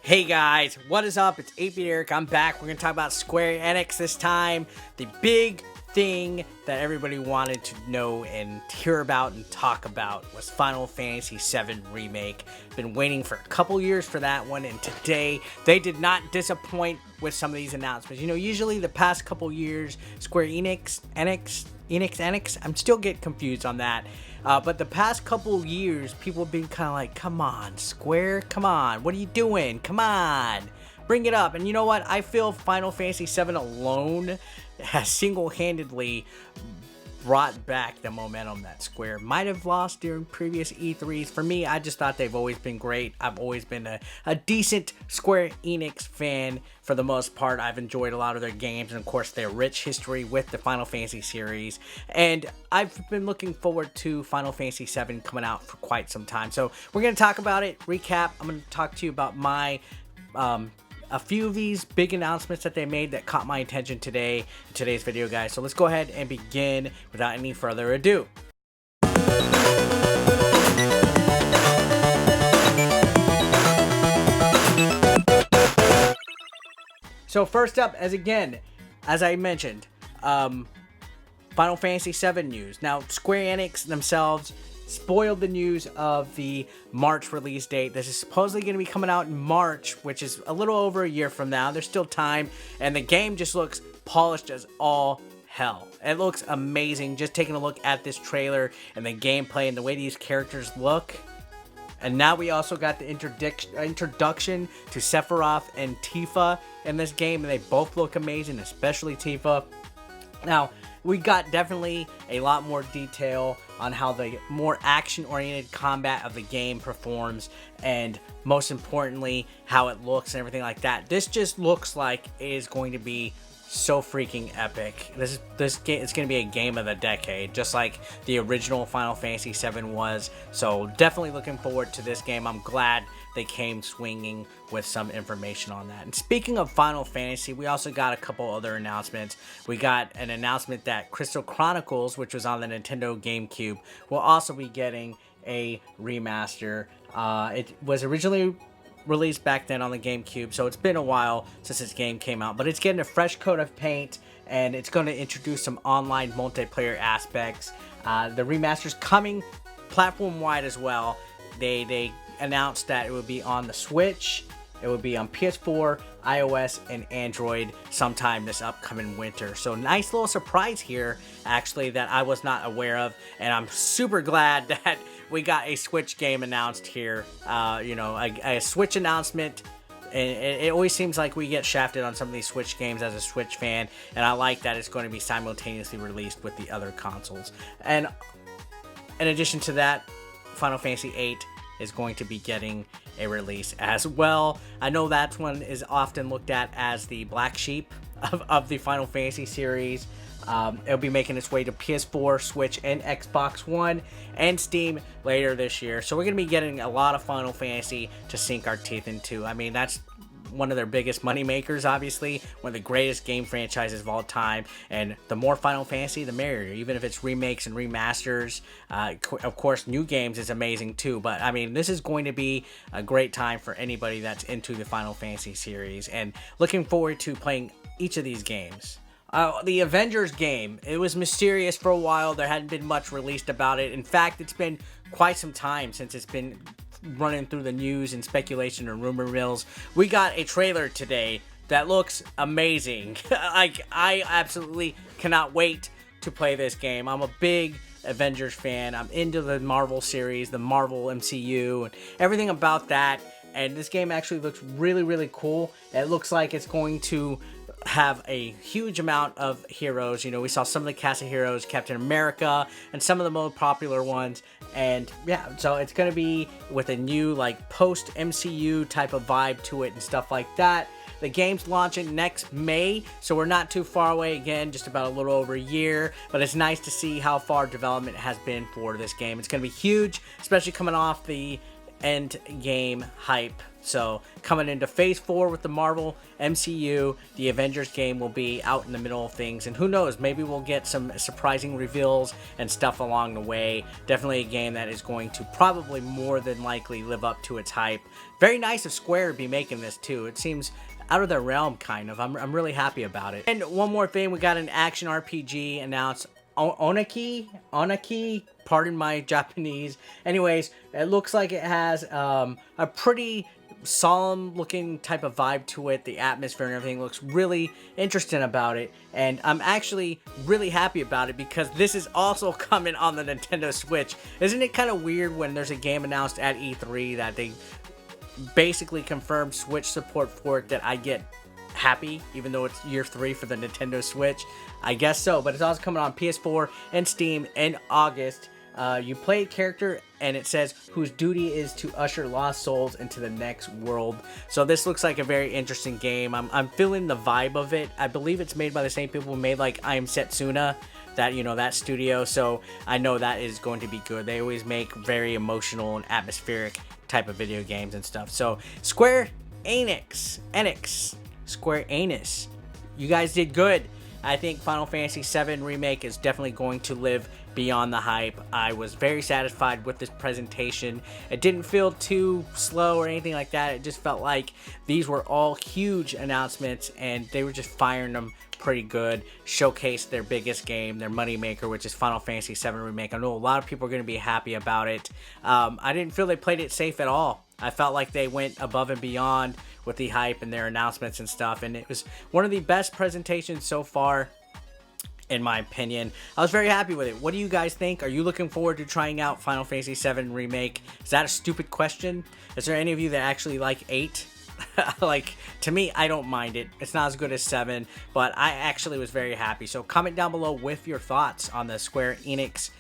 Hey guys, what is up? It's 8-Bit Eric. I'm back. We're going to talk about Square Enix this time. The big thing that everybody wanted to know and hear about and talk about was Final Fantasy VII Remake. Been waiting for a couple years for that one, and today they did not disappoint with some of these announcements. You know, usually the past couple years, Square Enix, I'm still getting confused on that. But the past couple years, people have been kind of like, come on, Square, come on, what are you doing? Come on, bring it up. And you know what? I feel Final Fantasy VII alone has single-handedly brought back the momentum that Square might have lost during previous E3s. For me, I just thought they've always been great. I've always been a decent Square Enix fan for the most part. I've enjoyed a lot of their games and, of course, their rich history with the Final Fantasy series. And I've been looking forward to Final Fantasy VII coming out for quite some time. So we're going to talk about it, recap. I'm going to talk to you about my a few of these big announcements that they made that caught my attention today in today's video, guys. So let's go ahead and begin without any further ado. So first up, as I mentioned, Final Fantasy VII news. Now, Square Enix themselves spoiled the news of the March release date. This is supposedly going to be coming out in March, which is a little over a year from now. There's still time, and the game just looks polished as all hell. It looks amazing. Just taking a look at this trailer and the gameplay and the way these characters look. And now we also got the introduction to Sephiroth and Tifa in this game, and they both look amazing, especially Tifa. Now, we got definitely a lot more detail on how the more action-oriented combat of the game performs, and most importantly, how it looks and everything like that. This just looks like it is going to be so freaking epic. This game, it's going to be a game of the decade, just like the original Final Fantasy VII was. So definitely looking forward to this game. I'm glad they came swinging with some information on that. And speaking of Final Fantasy, we also got a couple other announcements. We got an announcement that Crystal Chronicles, which was on the Nintendo GameCube, will also be getting a remaster. It was originally released back then on the GameCube, so it's been a while since this game came out, but it's getting a fresh coat of paint, and it's going to introduce some online multiplayer aspects. The remaster's coming platform-wide as well. They announced that it would be on the Switch, it would be on PS4, iOS, and Android sometime this upcoming winter. So nice little surprise here, actually, that I was not aware of, and I'm super glad that we got a Switch game announced here. You know, a Switch announcement. And it always seems like we get shafted on some of these Switch games as a Switch fan, and I like that it's going to be simultaneously released with the other consoles. And in addition to that, Final Fantasy VIII is going to be getting a release as well. I know that one is often looked at as the black sheep of the Final Fantasy series. It'll be making its way to PS4, Switch, and Xbox One, and Steam later this year. So we're going to be getting a lot of Final Fantasy to sink our teeth into. I mean, that's one of their biggest money makers, obviously, one of the greatest game franchises of all time, and the more Final Fantasy, the merrier, even if it's remakes and remasters. Of course, new games is amazing too, but I mean, this is going to be a great time for anybody that's into the Final Fantasy series, and looking forward to playing each of these games. The Avengers game, it was mysterious for a while. There hadn't been much released about it. In fact, it's been quite some time since it's been running through the news and speculation and rumor mills. We got a trailer today that looks amazing. I absolutely cannot wait to play this game. I'm a big Avengers fan. I'm into the Marvel series, the Marvel MCU, and everything about that. And this game actually looks really, really cool. It looks like it's going to have a huge amount of heroes. You know, we saw some of the cast of heroes, Captain America, and some of the most popular ones. And yeah, so it's going to be with a new, like, post-MCU type of vibe to it and stuff like that. The game's launching next May, so we're not too far away, again, just about a little over a year, but it's nice to see how far development has been for this game. It's going to be huge, especially coming off the end game hype. So coming into phase 4 with the Marvel MCU, the Avengers game will be out in the middle of things, and who knows, maybe we'll get some surprising reveals and stuff along the way. Definitely a game that is going to probably more than likely live up to its hype. Very nice of Square to be making this too. It seems out of their realm, kind of. I'm really happy about it. And one more thing, we got an action RPG announced. Lonneke, pardon my Japanese. Anyways, it looks like it has a pretty solemn looking type of vibe to it. The atmosphere and everything looks really interesting about it, and I'm actually really happy about it because this is also coming on the Nintendo Switch. Isn't it kind of weird when there's a game announced at E3 that they basically confirmed Switch support for it, that I get happy even though it's year 3 for the Nintendo Switch? I guess so. But it's also coming on PS4 and Steam in August. You play a character and it says whose duty is to usher lost souls into the next world. So this looks like a very interesting game. I'm feeling the vibe of it. I believe it's made by the same people who made like I Am Setsuna, that, you know, that studio. So I know that is going to be good. They always make very emotional and atmospheric type of video games and stuff. So Square Enix, you guys did good. I think Final Fantasy VII Remake is definitely going to live beyond the hype. I was very satisfied with this presentation. It didn't feel too slow or anything like that. It just felt like these were all huge announcements and they were just firing them pretty good. Showcased their biggest game, their moneymaker, which is Final Fantasy VII Remake. I know a lot of people are going to be happy about it. I didn't feel they played it safe at all. I felt like they went above and beyond with the hype and their announcements and stuff, and it was one of the best presentations so far, in my opinion. I was very happy with it. What do you guys think? Are you looking forward to trying out Final Fantasy VII Remake? Is that a stupid question? Is there any of you that actually like 8? Like, to me, I don't mind it. It's not as good as 7, but I actually was very happy. So comment down below with your thoughts on the Square Enix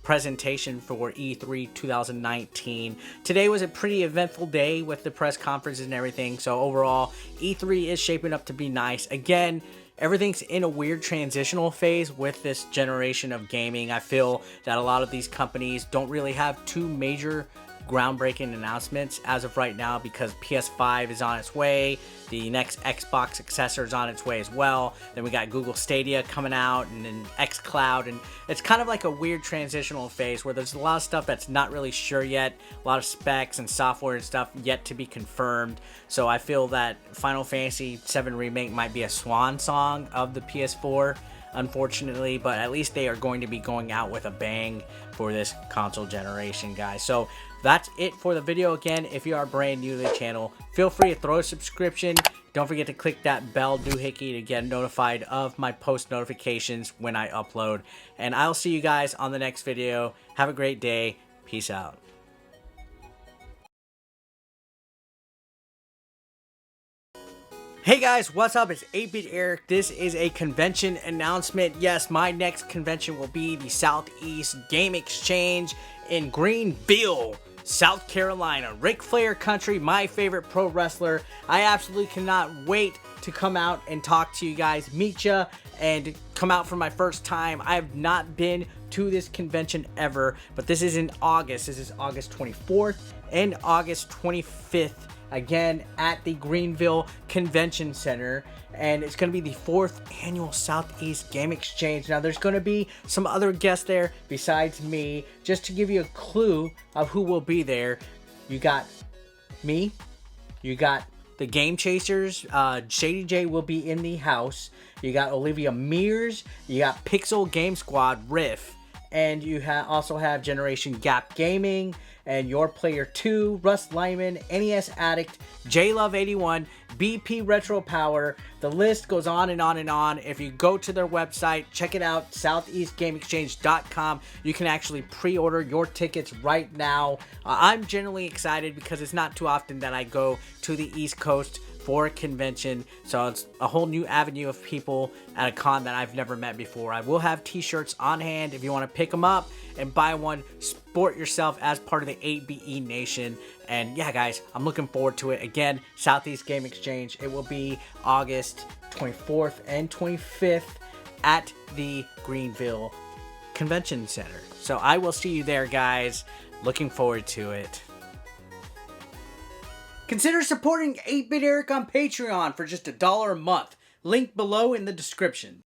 presentation for E3 2019. Today was a pretty eventful day with the press conferences and everything. So overall, E3 is shaping up to be nice. Again, everything's in a weird transitional phase with this generation of gaming. I feel that a lot of these companies don't really have two major groundbreaking announcements as of right now, because PS5 is on its way, the next Xbox successor is on its way as well, then we got Google Stadia coming out, and then xCloud, and it's kind of like a weird transitional phase where there's a lot of stuff that's not really sure yet, a lot of specs and software and stuff yet to be confirmed. So I feel that Final Fantasy VII Remake might be a swan song of the PS4, unfortunately, but at least they are going to be going out with a bang for this console generation, guys. So that's it for the video. Again, if you are brand new to the channel, feel free to throw a subscription. Don't forget to click that bell doohickey to get notified of my post notifications when I upload. And I'll see you guys on the next video. Have a great day. Peace out. Hey guys, what's up? It's 8-Bit Eric. This is a convention announcement. Yes, my next convention will be the Southeast Game Exchange in Greenville, South Carolina. Ric Flair country, my favorite pro wrestler. I absolutely cannot wait to come out and talk to you guys, meet ya, and come out for my first time. I have not been to this convention ever, but this is in August. This is August 24th and August 25th. Again, at the Greenville Convention Center, and it's going to be the 4th annual Southeast Game Exchange. Now, there's going to be some other guests there besides me. Just to give you a clue of who will be there, you got me, you got the Game Chasers, Shady J will be in the house, you got Olivia Mears, you got Pixel Game Squad Riff, and you also have Generation Gap Gaming, and Your Player 2, Russ Lyman, NES Addict, JLove81, BP Retro Power. The list goes on and on and on. If you go to their website, check it out, southeastgameexchange.com. You can actually pre-order your tickets right now. I'm generally excited because it's not too often that I go to the East Coast for a convention, so it's a whole new avenue of people at a con that I've never met before. I will have t-shirts on hand if you want to pick them up and buy one. Sport yourself as part of the 8BE Nation. And yeah, guys, I'm looking forward to it. Again, Southeast Game Exchange. It will be August 24th and 25th at the Greenville Convention Center. So I will see you there, guys. Looking forward to it. Consider supporting 8-Bit Eric on Patreon for just $1 a month. Link below in the description.